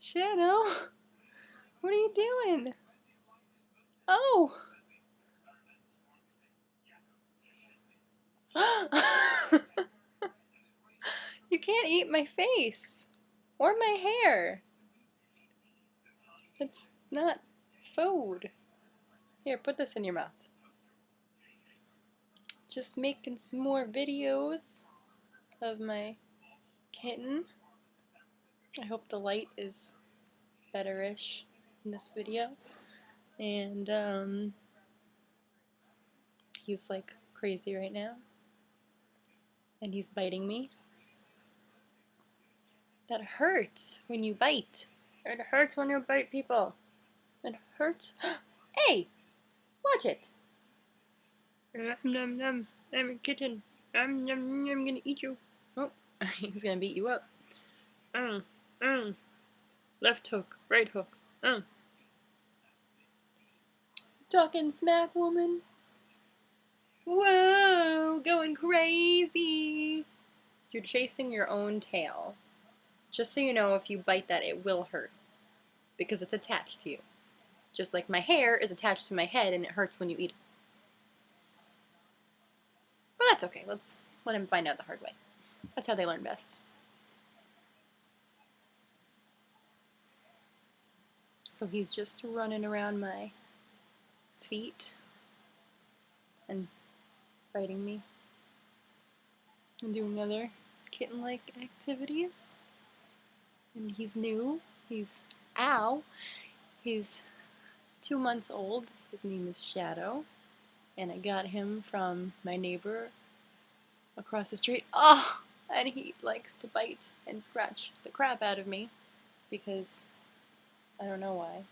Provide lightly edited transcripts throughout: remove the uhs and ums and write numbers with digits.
Shadow, what are you doing? Oh! You can't eat my face or my hair. It's not food. Here, put this in your mouth. Just making some more videos of my kitten. I hope the light is better-ish in this video. And he's like crazy right now. And he's biting me. That hurts when you bite. It hurts when you bite people. It hurts. Hey! Watch it! Nom nom nom. I'm a kitten. I'm gonna eat you. Oh, he's gonna beat you up. Left hook, right hook. Talking smack, woman. Whoa, going crazy. You're chasing your own tail. Just so you know, if you bite that, it will hurt. Because it's attached to you. Just like my hair is attached to my head and it hurts when you eat it. But that's okay. Let's let him find out the hard way. That's how they learn best. So he's just running around my feet and biting me and doing other kitten-like activities. And he's new. He's 2 months old. His name is Shadow. And I got him from my neighbor across the street. Oh! And he likes to bite and scratch the crap out of me because I don't know why.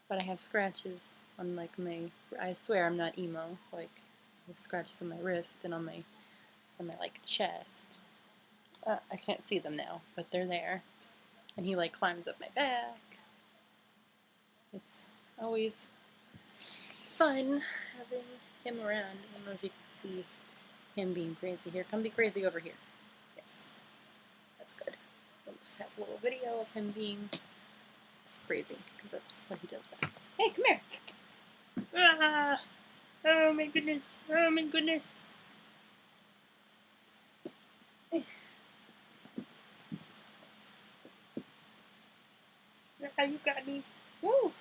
But I have scratches on like I swear I'm not emo. Like scratches on my wrist and on my like chest. I can't see them now, but they're there. And he like climbs up my back. It's always fun having him around. I don't know if you can see him being crazy here. Come be crazy over here. Yes. That's good. We'll just have a little video of him being crazy, because that's what he does best. Hey, come here! Ah! Oh my goodness! Oh my goodness! Ah, you got me! Woo!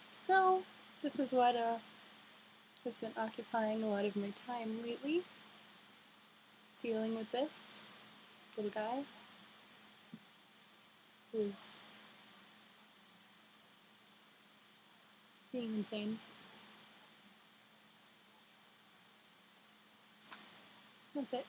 So, this is what has been occupying a lot of my time lately. Dealing with this little guy who's being insane. That's it.